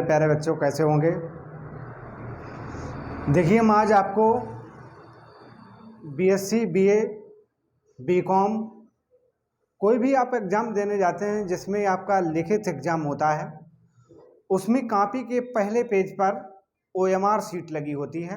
प्यारे बच्चों, कैसे होंगे। देखिए, हम आज आपको बीएससी, बीए, बीकॉम कोई भी आप एग्ज़ाम देने जाते हैं जिसमें आपका लिखित एग्ज़ाम होता है, उसमें कॉपी के पहले पेज पर ओएमआर शीट लगी होती है।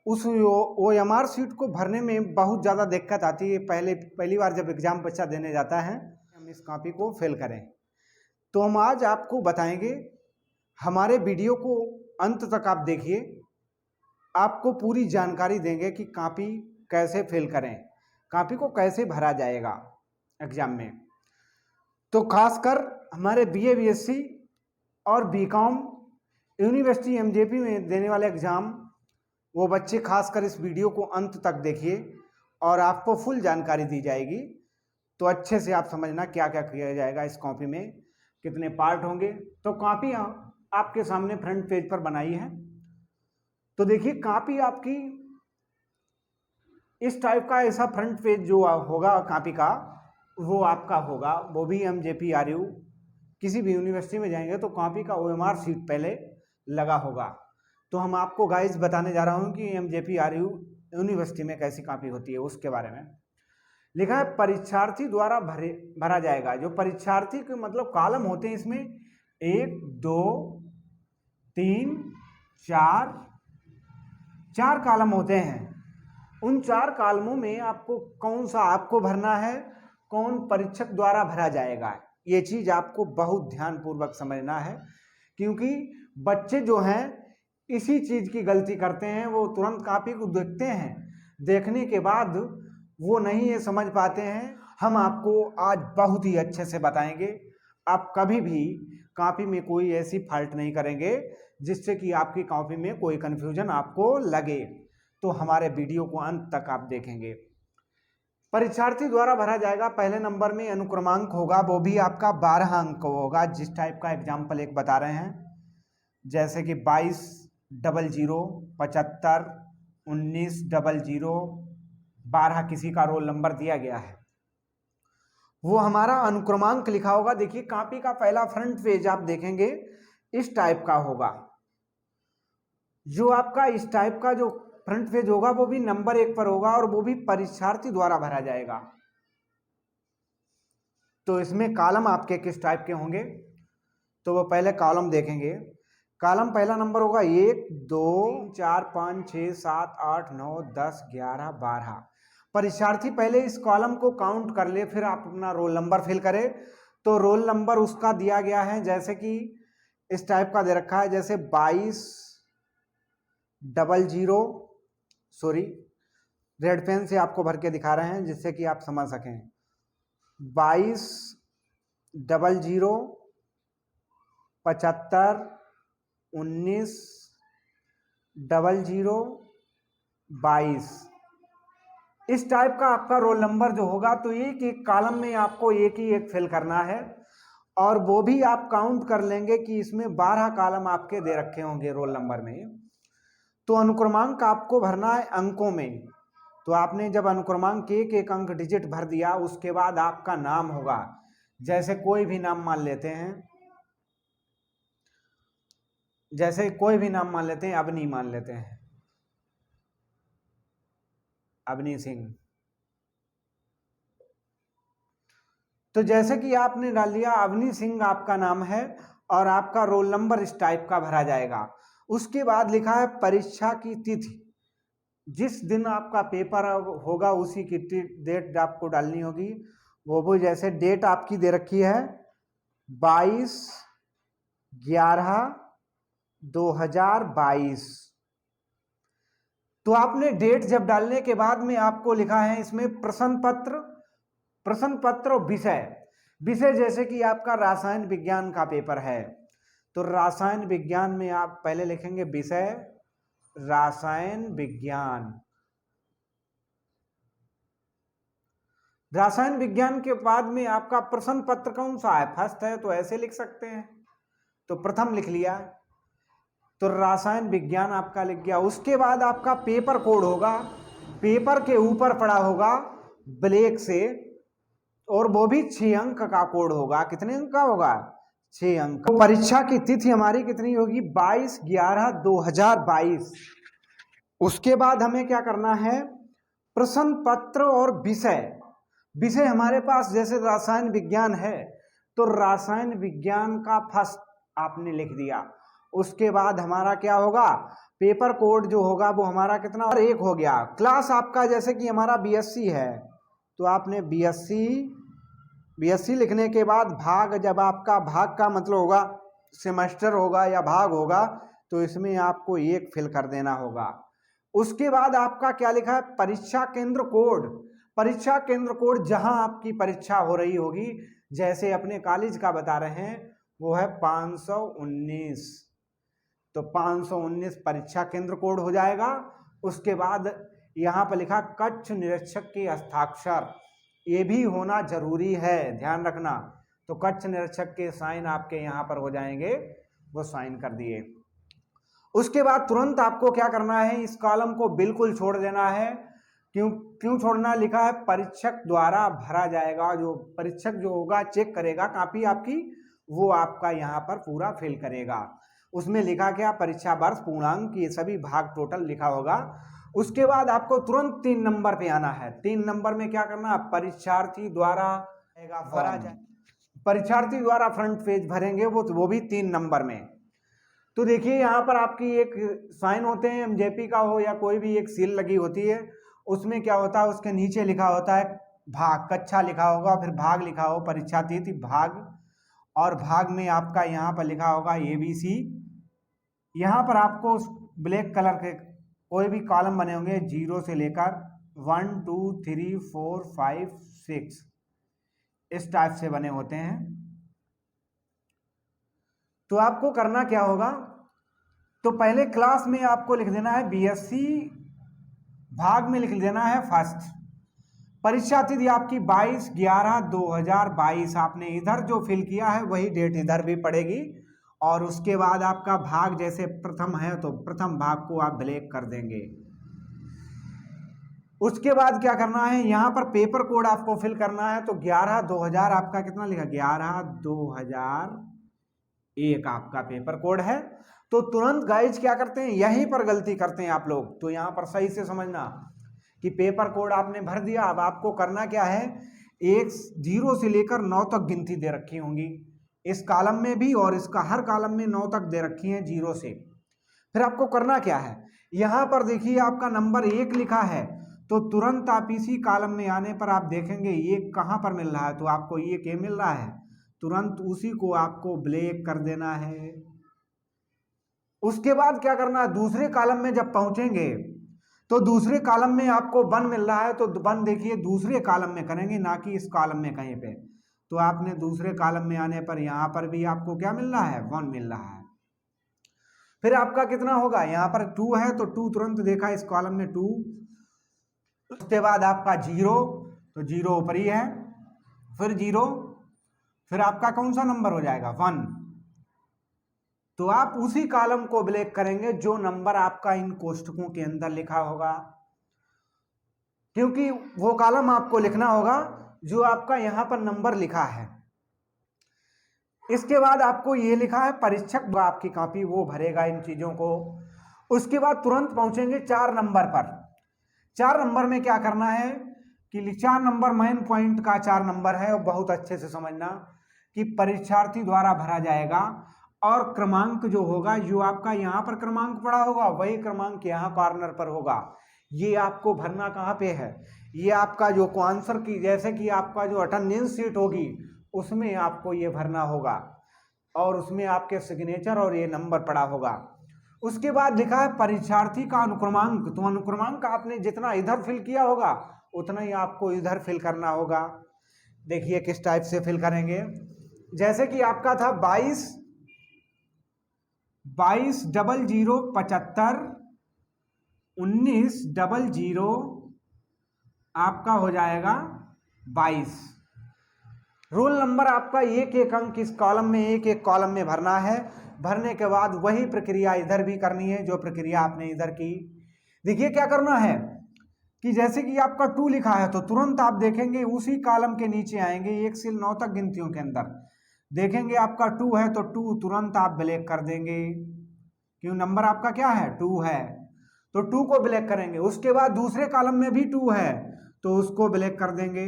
उस ओएमआर शीट को भरने में बहुत ज़्यादा दिक्कत आती है। पहली बार जब एग्ज़ाम बच्चा देने जाता है, हम इस कॉपी को फिल करें। तो हम आज आपको बताएंगे, हमारे वीडियो को अंत तक आप देखिए, आपको पूरी जानकारी देंगे कि कॉपी कैसे फिल करें, कॉपी को कैसे भरा जाएगा एग्जाम में। तो खासकर हमारे बीए, बीएससी और बीकॉम यूनिवर्सिटी एमजेपी में देने वाले एग्ज़ाम, वो बच्चे खासकर इस वीडियो को अंत तक देखिए और आपको फुल जानकारी दी जाएगी। तो अच्छे से आप समझना क्या क्या किया जाएगा इस कॉपी में, कितने पार्ट होंगे। तो कॉपी आपके सामने फ्रंट पेज पर बनाई है। तो देखिए, कॉपी आपकी इस टाइप का ऐसा फ्रंट पेज जो होगा कॉपी का, वो आपका होगा। वो भी एमजेपी आरयू किसी भी यूनिवर्सिटी में जाएंगे तो कॉपी का ओएमआर शीट पहले लगा होगा। तो हम आपको गाइस बताने जा रहा हूँ कि एमजेपी आरयू यूनिवर्सिटी में कैसी कॉपी होती है, उसके बारे में लिखा है। परीक्षार्थी द्वारा भरा जाएगा। जो परीक्षार्थी के मतलब कॉलम होते हैं, इसमें 1, 2, 3, 4 कॉलम होते हैं। उन 4 कॉलमों में आपको कौन सा आपको भरना है, कौन परीक्षक द्वारा भरा जाएगा, ये चीज आपको बहुत ध्यानपूर्वक समझना है। क्योंकि बच्चे जो हैं इसी चीज की गलती करते हैं। वो तुरंत कॉपी को देखते हैं, देखने के बाद वो नहीं ये समझ पाते हैं। हम आपको आज बहुत ही अच्छे से बताएंगे। आप कभी भी कॉपी में कोई ऐसी फॉल्ट नहीं करेंगे जिससे कि आपकी कॉपी में कोई कंफ्यूजन आपको लगे। तो हमारे वीडियो को अंत तक आप देखेंगे। परीक्षार्थी द्वारा भरा जाएगा। पहले नंबर में अनुक्रमांक होगा, वो भी आपका 12 अंक होगा। जिस टाइप का एग्जाम्पल एक बता रहे हैं, जैसे कि 22 00 75 19 00 12 किसी का रोल नंबर दिया गया है, वो हमारा अनुक्रमांक लिखा होगा। देखिए, कॉपी का पहला फ्रंट पेज आप देखेंगे इस टाइप का होगा। जो आपका इस टाइप का जो फ्रंट पेज होगा वो भी नंबर 1 पर होगा और वो भी परीक्षार्थी द्वारा भरा जाएगा। तो इसमें कॉलम आपके किस टाइप के होंगे, तो वो पहले कॉलम देखेंगे। कॉलम पहला नंबर होगा 1, 2, 3, 4, 5, 6, 7, 8, 9, 10, 11, 12। परीक्षार्थी पहले इस कॉलम को काउंट कर ले, फिर आप अपना रोल नंबर फिल करें। तो रोल नंबर उसका दिया गया है, जैसे कि इस टाइप का दे रखा है, जैसे 22 00, सॉरी रेड पेन से आपको भर के दिखा रहे हैं जिससे कि आप समझ सकें। 22 00 75 19 00 22। इस टाइप का आपका रोल नंबर जो होगा, तो एक एक कॉलम में आपको एक ही एक फिल करना है और वो भी आप काउंट कर लेंगे कि इसमें 12 कॉलम आपके दे रखे होंगे रोल नंबर में। तो अनुक्रमांक आपको भरना है अंकों में। तो आपने जब अनुक्रमांक एक एक अंक डिजिट भर दिया, उसके बाद आपका नाम होगा। जैसे कोई भी नाम मान लेते हैं, जैसे कोई भी नाम मान लेते हैं, अवनी मान लेते हैं, अवनी सिंह। तो जैसे कि आपने डाल दिया अवनी सिंह आपका नाम है और आपका रोल नंबर इस टाइप का भरा जाएगा। उसके बाद लिखा है परीक्षा की तिथि। जिस दिन आपका पेपर होगा उसी की डेट आपको डालनी होगी। वो भी जैसे डेट आपकी दे रखी है 22/11/2022। तो आपने डेट जब डालने के बाद में आपको लिखा है इसमें प्रश्न पत्र और विषय जैसे कि आपका रसायन विज्ञान का पेपर है, तो रसायन विज्ञान में आप पहले लिखेंगे विषय रसायन विज्ञान। रसायन विज्ञान के बाद में आपका प्रश्न पत्र कौन सा है, फर्स्ट है, तो ऐसे लिख सकते हैं। तो प्रथम लिख लिया, तो रसायन विज्ञान आपका लिख गया। उसके बाद आपका पेपर कोड होगा, पेपर के ऊपर पड़ा होगा ब्लैक से, और वो भी 6 अंक का कोड होगा। कितने अंक का होगा? 6 अंक। तो परीक्षा की तिथि हमारी कितनी होगी? 22/11/2022। उसके बाद हमें क्या करना है? प्रश्न पत्र और विषय। विषय हमारे पास जैसे रसायन विज्ञान है तो रसायन विज्ञान का फर्स्ट आपने लिख दिया। उसके बाद हमारा क्या होगा? पेपर कोड जो होगा वो हमारा कितना? 1 हो गया। क्लास आपका जैसे कि हमारा बीएससी है तो आपने बीएससी लिखने के बाद भाग, जब आपका भाग का मतलब होगा सेमेस्टर होगा या भाग होगा, तो इसमें आपको 1 फिल कर देना होगा। उसके बाद आपका क्या लिखा है? परीक्षा केंद्र कोड। परीक्षा केंद्र कोड जहां आपकी परीक्षा हो रही होगी, जैसे अपने कॉलेज का बता रहे हैं वो है 519, तो 519 परीक्षा केंद्र कोड हो जाएगा। उसके बाद यहाँ पर लिखा कक्ष निरीक्षक के हस्ताक्षर, ये भी होना जरूरी है, ध्यान रखना। तो कक्ष निरीक्षक के साइन आपके यहाँ पर हो जाएंगे, वो साइन कर दिए। उसके बाद तुरंत आपको क्या करना है? इस कॉलम को बिल्कुल छोड़ देना है। क्यों छोड़ना? लिखा है परीक्षक द्वारा भरा जाएगा। जो परीक्षक जो होगा चेक करेगा कापी आपकी, वो आपका यहाँ पर पूरा फिल करेगा। उसमें लिखा क्या? परीक्षा वर्ष, पूर्णांक, ये सभी भाग टोटल लिखा होगा। उसके बाद आपको तुरंत 3 नंबर पे आना है। 3 नंबर में क्या करना? परीक्षार्थी द्वारा भरा जाए, परीक्षार्थी द्वारा फ्रंट पेज भरेंगे वो भी 3 नंबर में। तो देखिए यहाँ पर आपकी एक साइन होते हैं, एमजेपी का हो या कोई भी एक सील लगी होती है, उसमें क्या होता है? उसके नीचे लिखा होता है भाग, कक्षा लिखा होगा, फिर भाग लिखा हो, परीक्षा तिथि भाग, और भाग में आपका यहाँ पर लिखा होगा ABC। यहाँ पर आपको ब्लैक कलर के कोई भी कॉलम बने होंगे 0 से लेकर 1 2 3 4 5 6 इस टाइप से बने होते हैं। तो आपको करना क्या होगा? तो पहले क्लास में आपको लिख देना है बीएससी, भाग में लिख देना है फर्स्ट। परीक्षा तिथि आपकी 22/11/2022। आपने इधर जो फिल किया है वही डेट इधर भी पड़ेगी। और उसके बाद आपका भाग जैसे प्रथम है तो प्रथम भाग को आप ब्लैक कर देंगे। उसके बाद क्या करना है? यहाँ पर पेपर कोड आपको फिल करना है। तो 11/2000 आपका कितना लिखा? 11/2001 आपका पेपर कोड है। तो तुरंत गाइज क्या करते हैं? यहीं पर गलती करते हैं आप लोग। तो यहाँ पर सही से समझना कि पेपर कोड आपने भर दिया। अब आपको करना क्या है? 0 से लेकर 9 तक गिनती दे रखी होंगी इस कॉलम में भी, और इसका हर कॉलम में 9 तक दे रखी है 0 से। फिर आपको करना क्या है? यहाँ पर देखिए आपका नंबर 1 लिखा है, तो तुरंत आप इसी कॉलम में आने पर आप देखेंगे 1 कहाँ पर मिल रहा है, तो आपको 1 ये मिल रहा है, तुरंत उसी को आपको ब्लैक कर देना है। उसके बाद क्या करना है? दूसरे कॉलम में जब पहुंचेंगे तो दूसरे कॉलम में आपको 1 मिल रहा है, तो 1 देखिए दूसरे कॉलम में करेंगे, ना कि इस कॉलम में कहीं पे। तो आपने दूसरे कॉलम में आने पर यहाँ पर भी आपको क्या मिल रहा है? 1 मिल रहा है। फिर आपका कितना होगा? यहाँ पर 2 है तो 2 तुरंत देखा इस कॉलम में 2। उसके बाद आपका 0, तो 0 ऊपर ही है, फिर 0, फिर आपका कौन सा नंबर हो जाएगा? 1। तो आप उसी कॉलम को ब्लैक करेंगे जो नंबर आपका इन कोष्टकों के अंदर लिखा होगा, क्योंकि वो कॉलम आपको लिखना होगा जो आपका यहां पर नंबर लिखा है। इसके बाद आपको ये लिखा है परीक्षक, आपकी कॉपी वो भरेगा इन चीजों को। उसके बाद तुरंत पहुंचेंगे 4 नंबर पर। 4 नंबर में क्या करना है कि 4 नंबर मेन पॉइंट का 4 नंबर है, और बहुत अच्छे से समझना कि परीक्षार्थी द्वारा भरा जाएगा, और क्रमांक जो होगा, जो आपका यहाँ पर क्रमांक पड़ा होगा वही क्रमांक यहाँ कॉर्नर पर होगा। ये आपको भरना कहाँ पे है? ये आपका जो आंसर की, जैसे कि आपका जो अटेंडेंस शीट होगी उसमें आपको ये भरना होगा, और उसमें आपके सिग्नेचर और ये नंबर पड़ा होगा। उसके बाद लिखा है परीक्षार्थी का अनुक्रमांक। तो अनुक्रमांक आपने जितना इधर फिल किया होगा उतना ही आपको इधर फिल करना होगा। देखिए किस टाइप से फिल करेंगे। जैसे कि आपका था 22/0075 19/00 आपका हो जाएगा 22। रोल नंबर आपका 1-1 अंक इस कॉलम में 1-1 कॉलम में भरना है। भरने के बाद वही प्रक्रिया इधर भी करनी है जो प्रक्रिया आपने इधर की। देखिए क्या करना है कि जैसे कि आपका 2 लिखा है तो तुरंत आप देखेंगे उसी कॉलम के नीचे आएंगे 1 से 9 तक गिनतियों के अंदर, देखेंगे आपका 2 है तो 2 तुरंत आप ब्लैक कर देंगे, क्यों नंबर आपका क्या है 2 है, तो 2 को ब्लैक करेंगे। उसके बाद दूसरे कॉलम में भी 2 है तो उसको ब्लैक कर देंगे।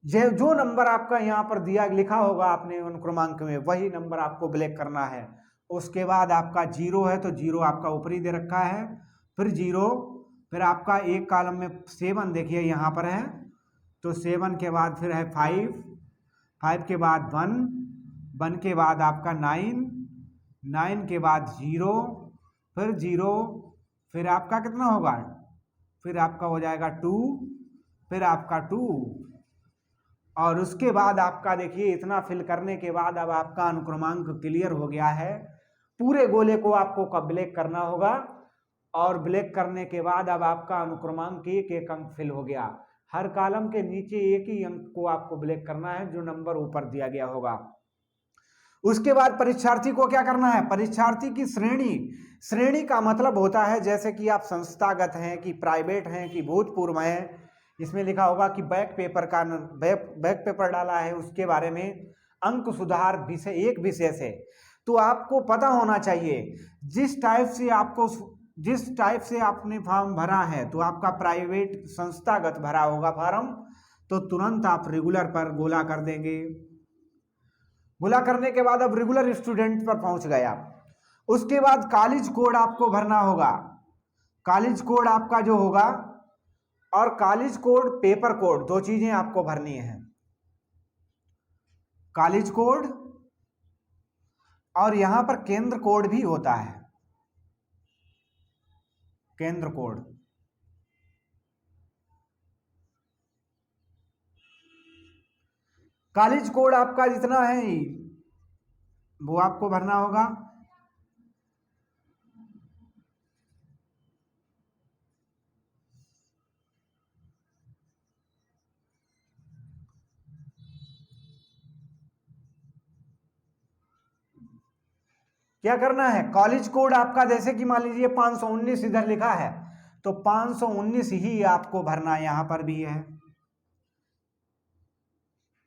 जो नंबर आपका यहाँ पर दिया लिखा होगा आपने उन क्रमांक में, वही नंबर आपको ब्लैक करना है। उसके बाद आपका 0 है तो 0 आपका ऊपरी दे रखा है, फिर 0, फिर आपका एक कॉलम में 7 देखिए यहाँ पर है, तो 7 के बाद फिर है 5, 5 के बाद 1, 1 के बाद आपका 9, 9 के बाद 0, फिर 0, फिर आपका कितना होगा, फिर आपका हो जाएगा 2, फिर आपका 2, और उसके बाद आपका देखिए इतना फिल करने के बाद अब आपका अनुक्रमांक क्लियर हो गया है। पूरे गोले को आपको ब्लैक करना होगा, और ब्लैक करने के बाद अब आपका अनुक्रमांक एक एक अंक फिल हो गया। हर कॉलम के नीचे एक ही अंक को आपको ब्लैक करना है जो नंबर ऊपर दिया गया होगा। उसके बाद परीक्षार्थी को क्या करना है, परीक्षार्थी की श्रेणी का मतलब होता है जैसे कि आप संस्थागत हैं कि प्राइवेट हैं कि भूतपूर्व हैं। इसमें लिखा होगा कि बैक पेपर डाला है उसके बारे में अंक सुधार विषय एक विषय से, तो आपको पता होना चाहिए जिस टाइप से आपने फॉर्म भरा है, तो आपका प्राइवेट संस्थागत भरा होगा फॉर्म, तो तुरंत आप रेगुलर पर गोला कर देंगे। गोला करने के बाद अब रेगुलर स्टूडेंट पर पहुंच गया। उसके बाद कॉलेज कोड आपको भरना होगा, कॉलेज कोड आपका जो होगा, और कॉलेज कोड पेपर कोड, दो चीजें आपको भरनी है, कॉलेज कोड और यहां पर केंद्र कोड भी होता है, केंद्र कोड। कॉलेज कोड आपका जितना है वो आपको भरना होगा। क्या करना है, कॉलेज कोड आपका जैसे कि मान लीजिए 519 इधर लिखा है तो 519 ही आपको भरना यहां पर भी है।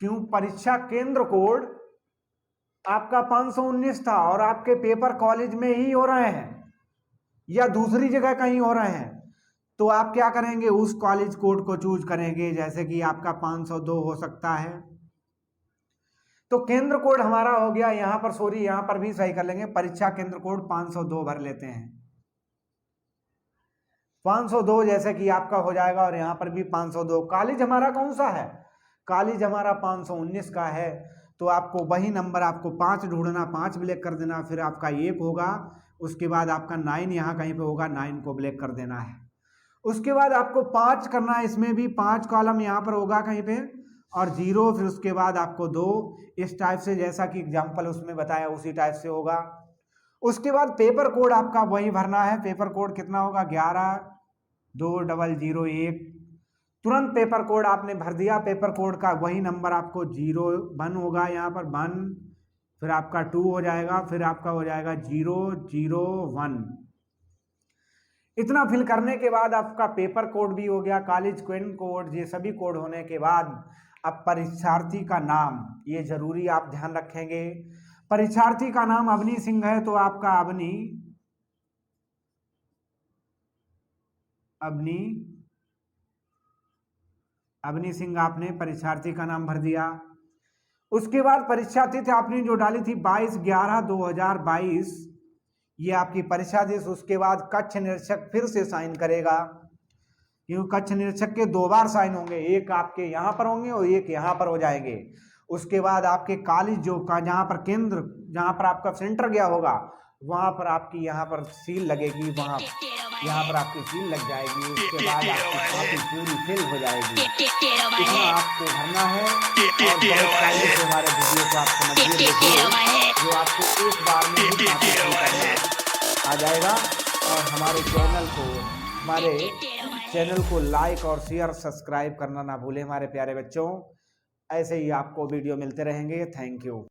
क्यों, परीक्षा केंद्र कोड आपका 519 था और आपके पेपर कॉलेज में ही हो रहे हैं या दूसरी जगह कहीं हो रहे हैं, तो आप क्या करेंगे, उस कॉलेज कोड को चूज करेंगे। जैसे कि आपका 502 हो सकता है, तो केंद्र कोड हमारा हो गया यहां पर, सॉरी यहां पर भी सही कर लेंगे, परीक्षा केंद्र कोड 502 भर लेते हैं, 502 जैसे कि आपका हो जाएगा, और यहां पर भी 502। कॉलेज हमारा कौन सा है, कॉलेज हमारा 519 का है, तो आपको वही नंबर आपको 5 ढूंढना, 5 ब्लैक कर देना, फिर आपका 1 होगा, उसके बाद आपका 9 यहाँ कहीं पे होगा, 9 को ब्लैक कर देना है। उसके बाद आपको 5 करना है, इसमें भी 5 कॉलम यहाँ पर होगा कहीं पे, और 0, फिर उसके बाद आपको 2, इस टाइप से जैसा कि एग्जाम्पल उसमें बताया उसी टाइप से होगा। उसके बाद पेपर कोड आपका वही भरना है, पेपर कोड कितना होगा 112001, तुरंत पेपर कोड आपने भर दिया, पेपर कोड का वही नंबर आपको 01 होगा यहाँ पर 1, फिर आपका 2 हो जाएगा, फिर आपका हो जाएगा 001। इतना फिल करने के बाद आपका पेपर कोड भी हो गया, कॉलेज कोड, ये सभी कोड होने के बाद अब परीक्षार्थी का नाम, ये जरूरी आप ध्यान रखेंगे। परीक्षार्थी का नाम अवनी सिंह है तो आपका अवनी सिंह आपने परीक्षार्थी का नाम भर दिया। उसके बाद परीक्षा तिथि आपने जो डाली थी 22/11/2022, ये आपकी परीक्षा तिथि। उसके बाद कक्ष निरीक्षक फिर से साइन करेगा, क्योंकि कक्ष निरीक्षक के 2 बार साइन होंगे, एक आपके यहाँ पर होंगे और एक यहाँ पर हो जाएंगे। उसके बाद आपके कॉलेज जो का जहाँ पर केंद्र, जहाँ पर आपका सेंटर गया होगा, वहाँ पर आपकी यहाँ पर सील लगेगी, वहाँ यहाँ पर आपकी सील लग जाएगी। उसके बाद आपकी कॉपी पूरी फिल हो जाएगी। इतना आपको भरना है, और बहुत पहले से हमारे वीडियो को आप समझिए, देखिए, जो आपको एक बार में ही कॉपी करना आ जाएगा। और हमारे चैनल को लाइक और शेयर सब्सक्राइब करना ना भूलें हमारे प्यारे बच्चों। ऐसे ही आपको वीडियो मिलते रहेंगे। Thank you.